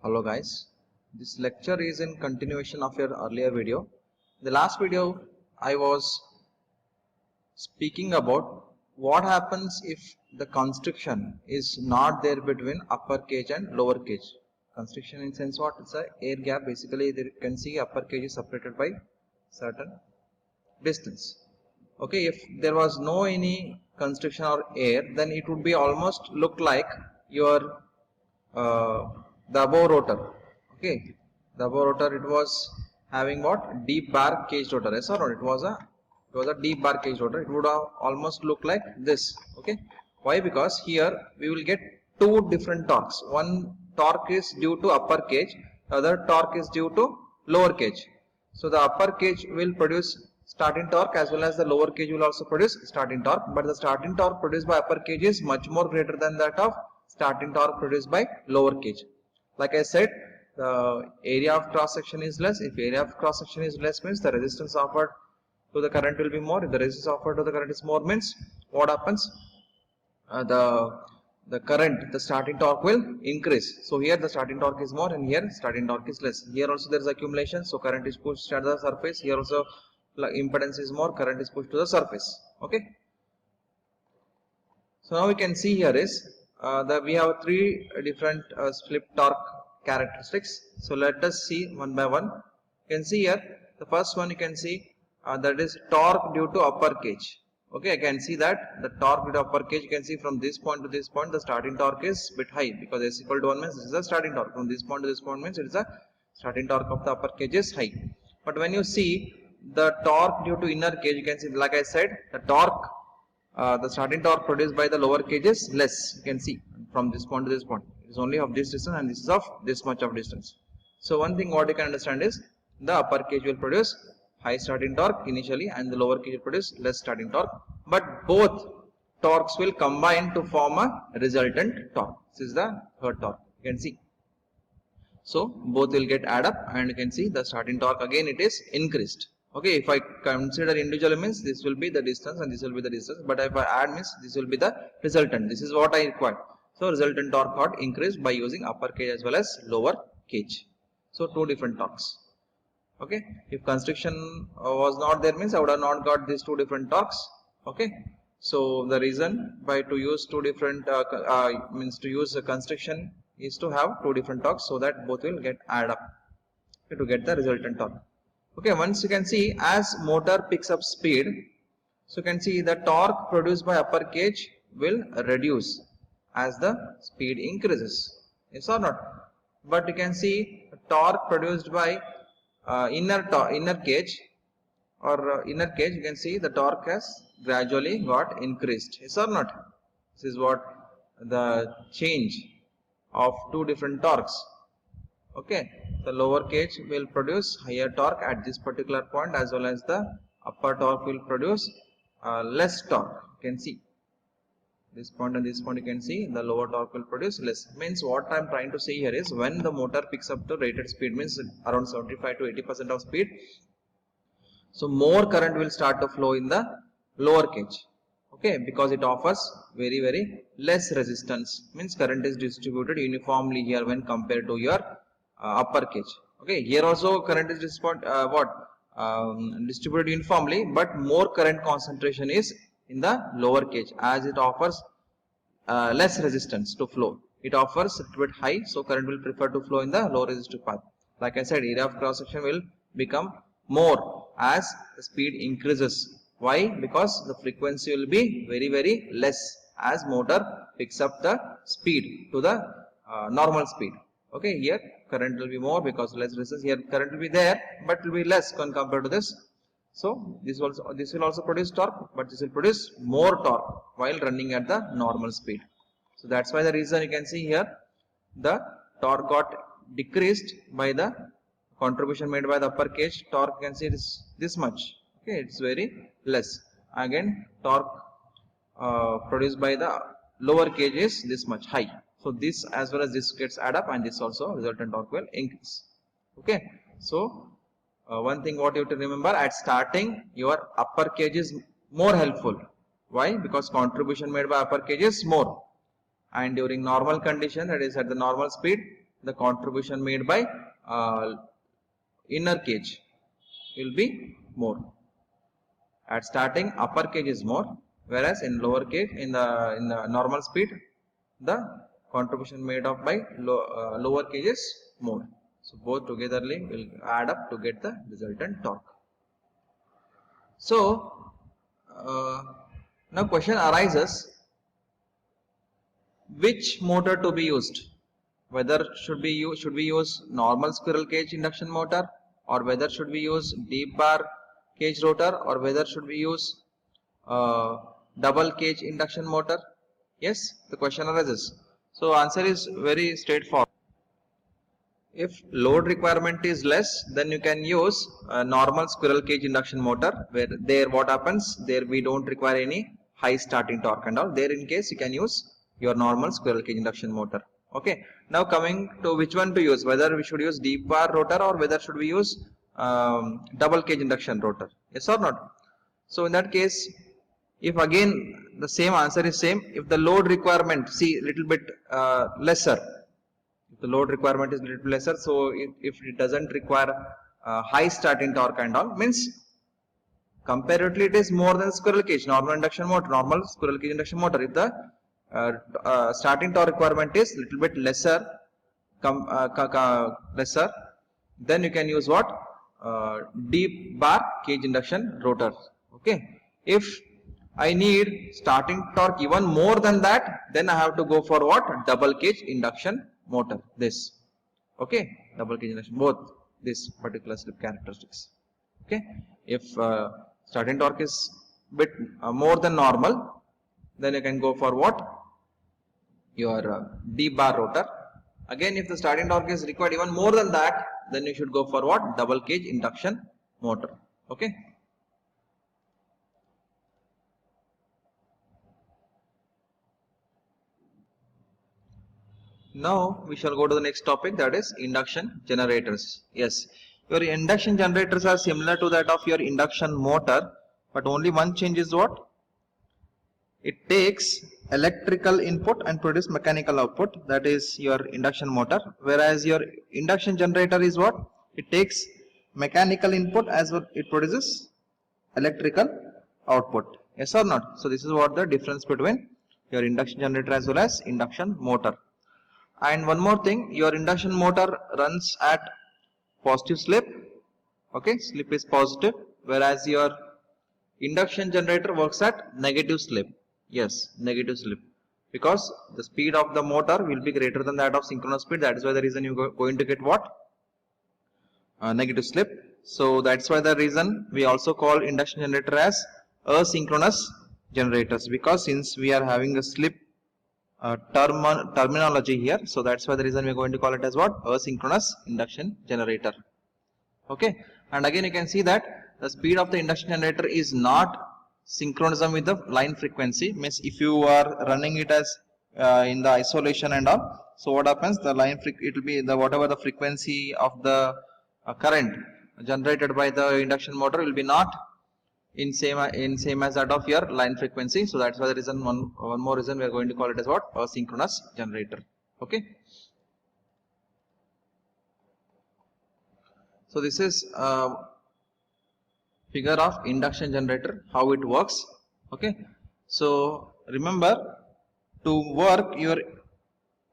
Hello guys, this lecture is in continuation of your earlier video. The last video I was speaking about what happens if the constriction is not there between upper cage and lower cage. Constriction in sense what? It's a air gap. Basically you can see upper cage is separated by certain distance. Okay, if there was no any constriction or air, then it would be almost look like your the above rotor. Okay, the above rotor, it was having what? Deep bar cage rotor. Yes or not? It was a deep bar cage rotor. It would almost look like this. Okay, why? Because here we will get two different torques. One torque is due to upper cage, the other torque is due to lower cage. So the upper cage will produce starting torque as well as the lower cage will also produce starting torque, but the starting torque produced by upper cage is much more greater than that of starting torque produced by lower cage. Like I said, the area of cross section is less. If area of cross section is less, means the resistance offered to the current will be more. If the resistance offered to the current is more, means what happens? The current, the starting torque will increase. So here the starting torque is more and here starting torque is less. Here also there is accumulation, so current is pushed at the surface. Here also impedance is more, current is pushed to the surface. Okay. So now we can see here is that we have three different slip torque characteristics. So let us see one by one. You can see here the first one, you can see that is torque due to upper cage. Okay, I can see that the torque due to upper cage, you can see from this point to this point the starting torque is bit high, because s equal to 1 means this is the starting torque. From this point to this point means it is a starting torque of the upper cage is high. But when you see the torque due to inner cage, you can see, like I said, the torque, the starting torque produced by the lower cage is less. You can see from this point to this point, it is only of this distance and this is of this much of distance. So one thing what you can understand is the upper cage will produce high starting torque initially and the lower cage will produce less starting torque, but both torques will combine to form a resultant torque. This is the third torque, you can see. So both will get add up and you can see the starting torque again it is increased. Okay, if I consider individually means this will be the distance and this will be the distance, but if I add means this will be the resultant. This is what I require. So resultant torque got increased by using upper cage as well as lower cage. So two different torques. Okay, if constriction was not there means I would have not got these two different torques. Okay, so the reason by to use two different means to use a constriction is to have two different torques, so that both will get add up to get the resultant torque. Okay, once you can see as motor picks up speed, so you can see the torque produced by upper cage will reduce as the speed increases. Yes or not? But you can see torque produced by inner cage or inner cage, you can see the torque has gradually got increased. Yes or not? This is what the change of two different torques. Okay, the lower cage will produce higher torque at this particular point, as well as the upper torque will produce less torque. You can see this point and this point, you can see the lower torque will produce less. Means what I am trying to say here is when the motor picks up the rated speed, means around 75 to 80% of speed, so more current will start to flow in the lower cage. Okay, because it offers very less resistance, means current is distributed uniformly here when compared to your upper cage. Okay, here also current is distributed uniformly, but more current concentration is in the lower cage as it offers less resistance to flow. It offers a bit high, so current will prefer to flow in the low resistive path. Like I said, area of cross section will become more as the speed increases. Why? Because the frequency will be very less as motor picks up the speed to the normal speed. Okay, here current will be more because less resistance. Here current will be there, but will be less when compared to this. So this will also produce torque, but this will produce more torque while running at the normal speed. So that's why the reason you can see here the torque got decreased by the contribution made by the upper cage. Torque you can see it is this much. Okay, it's very less. Again, torque produced by the lower cage is this much high. So this as well as this gets add up, and this also resultant torque will increase. Okay, so one thing what you have to remember, at starting your upper cage is more helpful. Why? Because contribution made by upper cage is more, and during normal condition, that is at the normal speed, the contribution made by inner cage will be more. At starting, upper cage is more, whereas in lower cage, in the normal speed, the contribution made up by lower cage is more. So both togetherly will add up to get the resultant torque. So now question arises, which motor to be used? Whether should we use normal squirrel cage induction motor, or whether should we use deep bar cage rotor, or whether should we use double cage induction motor? Yes, the question arises. So answer is very straightforward. If load requirement is less, then you can use a normal squirrel cage induction motor, where there what happens, there we don't require any high starting torque and all. There in case you can use your normal squirrel cage induction motor. Okay, now coming to which one to use, whether we should use deep bar rotor or whether should we use double cage induction rotor, yes or not? So in that case, if again the same answer is same, if the load requirement, see, little bit lesser, if the load requirement is little lesser, so if it doesn't require high starting torque and all, means comparatively it is more than squirrel cage normal induction motor, normal squirrel cage induction motor. If the starting torque requirement is little bit lesser, then you can use what, deep bar cage induction rotor. Okay, if I need starting torque even more than that, then I have to go for what, double cage induction motor, this. Okay, double cage induction, both this particular slip characteristics. Okay, if starting torque is bit more than normal, then you can go for what, your deep bar rotor. Again, if the starting torque is required even more than that, then you should go for what, double cage induction motor. Okay. Now we shall go to the next topic, that is induction generators. Yes, your induction generators are similar to that of your induction motor, but only one change is what? It takes electrical input and produce mechanical output, that is your induction motor, whereas your induction generator is what? It takes mechanical input as well, it produces electrical output. Yes or not? So this is what the difference between your induction generator as well as induction motor. And one more thing, your induction motor runs at positive slip. Okay, slip is positive, whereas your induction generator works at negative slip. Yes, negative slip, because the speed of the motor will be greater than that of synchronous speed. That is why the reason you are going to get what, negative slip. So that's why the reason we also call induction generator as asynchronous generators, because since we are having a slip terminology here, so that's why the reason we are going to call it as what, asynchronous induction generator. Okay, and again you can see that the speed of the induction generator is not synchronism with the line frequency. Means if you are running it as in the isolation and all, so what happens, the line it will be the whatever the frequency of the current generated by the induction motor will be not in same as that of your line frequency. So that's why the reason, one more reason we are going to call it as what, asynchronous generator. Okay, so this is figure of induction generator, how it works. Okay, so remember, to work your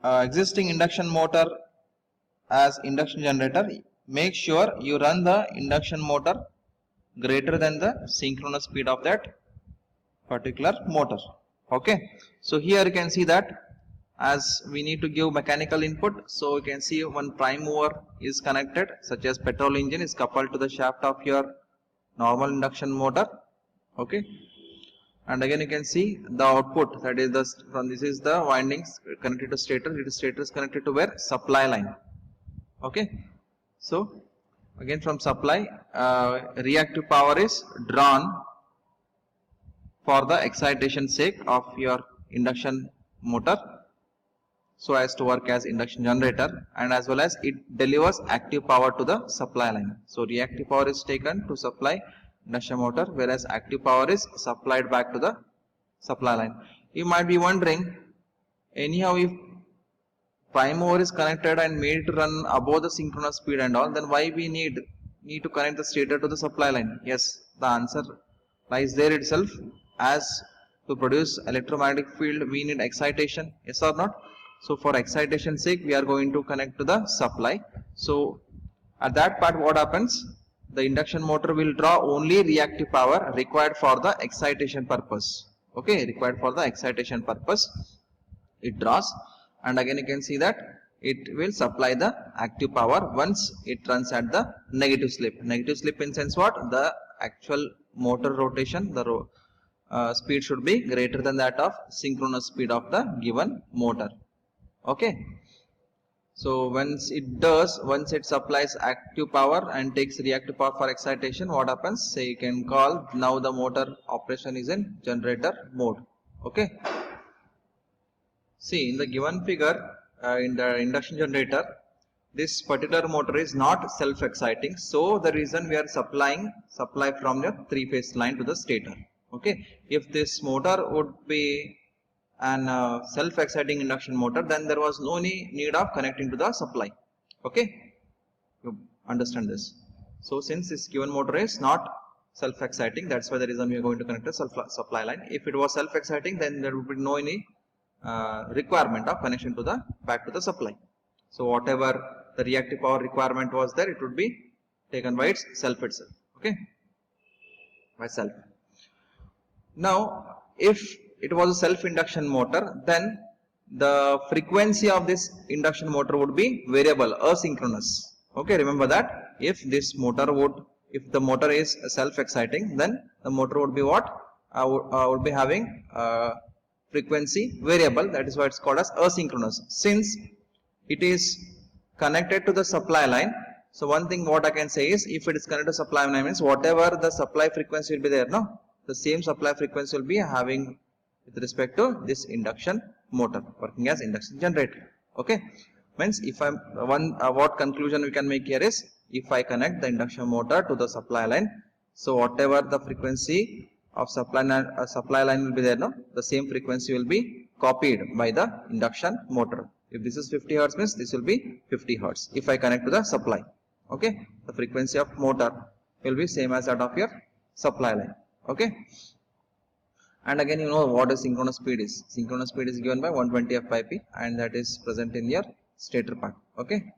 existing induction motor as induction generator, make sure you run the induction motor greater than the synchronous speed of that particular motor. Okay, so here you can see that as we need to give mechanical input, so you can see one prime mover is connected, such as petrol engine is coupled to the shaft of your normal induction motor. Okay, and again you can see the output, that is the from this is the windings connected to stator. It is stator is connected to where, supply line. Okay, so again from supply reactive power is drawn for the excitation sake of your induction motor, so as to work as induction generator, and as well as it delivers active power to the supply line. So reactive power is taken to supply induction motor, whereas active power is supplied back to the supply line. You might be wondering, anyhow if prime mover is connected and made to run above the synchronous speed and all, then why we need to connect the stator to the supply line? Yes, the answer lies there itself. As to produce electromagnetic field, we need excitation, yes or not? So for excitation sake, we are going to connect to the supply. So at that part, what happens? The induction motor will draw only reactive power required for the excitation purpose. Okay, required for the excitation purpose it draws, and again you can see that it will supply the active power once it runs at the negative slip. Negative slip in sense what? The actual motor rotation, the speed should be greater than that of synchronous speed of the given motor. Okay, so once it supplies active power and takes reactive power for excitation, what happens? Say you can call now the motor operation is in generator mode. Okay, see in the given figure, in the induction generator, this particular motor is not self-exciting, so the reason we are supply from the three-phase line to the stator. Okay, if this motor would be an self-exciting induction motor, then there was no need of connecting to the supply. Okay, you understand this? So since this given motor is not self-exciting, that's why the reason we are going to connect a supply line. If it was self-exciting, then there would be no any requirement of connection to the back to the supply. So whatever the reactive power requirement was there, it would be taken by itself. Okay, by self. Now if it was a self induction motor, then the frequency of this induction motor would be variable, asynchronous. Okay, remember that if this motor if the motor is self exciting, then the motor would be what? Would be having frequency variable. That is why it's called as asynchronous, since it is connected to the supply line. So one thing what I can say is, if it is connected to supply line, means whatever the supply frequency will be there, no, the same supply frequency will be having with respect to this induction motor working as induction generator. Okay, means if I'm what conclusion we can make here is, if I connect the induction motor to the supply line, so whatever the frequency of supply line will be there, no, the same frequency will be copied by the induction motor. If this is 50 hertz, means this will be 50 hertz if I connect to the supply. Okay, the frequency of motor will be same as that of your supply line. Okay, and again you know what is synchronous speed is. Synchronous speed is given by 120 f by p, and that is present in your stator part. Okay,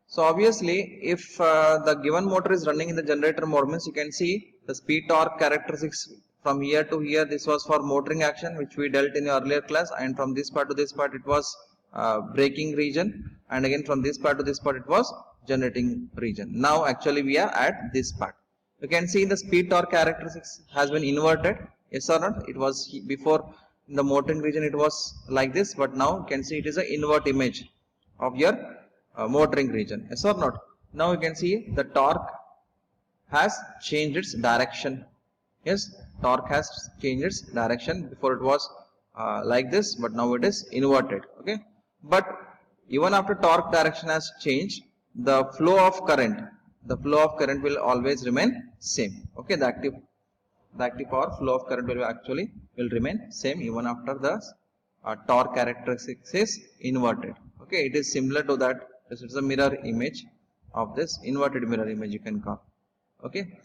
so obviously if the given motor is running in the generator mode, means you can see the speed torque characteristics from here to here. This was for motoring action, which we dealt in the earlier class, and from this part to this part it was braking region, and again from this part to this part it was generating region. Now actually we are at this part. You can see the speed torque characteristics has been inverted, yes or not? It was before in the motoring region it was like this, but now you can see it is an invert image of your motoring region, yes or not? Now you can see the torque has changed its direction. Yes, torque has changed its direction. Before it was like this, but now it is inverted. Okay, but even after torque direction has changed, the flow of current will always remain same. Okay, the active power flow of current will remain same even after the torque characteristics is inverted. Okay, it is similar to that. This is a mirror image of this, inverted mirror image you can call. Okay,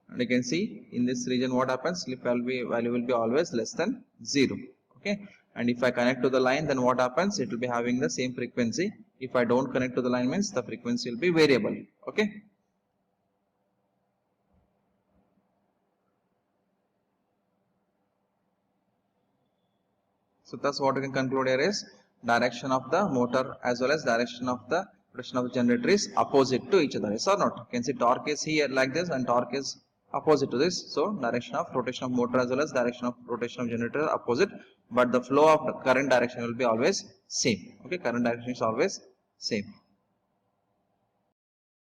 and you can see in this region what happens, slip value will be always less than 0. Okay, and if I connect to the line, then what happens, it will be having the same frequency. If I don't connect to the line, means the frequency will be variable. Okay, so thus what we can conclude here is, direction of the motor as well as direction of the rotation of the generator is opposite to each other, yes or not? You can see torque is here like this and torque is opposite to this. So direction of rotation of motor as well as direction of rotation of generator are opposite, but the flow of the current direction will be always same. Okay, current direction is always same.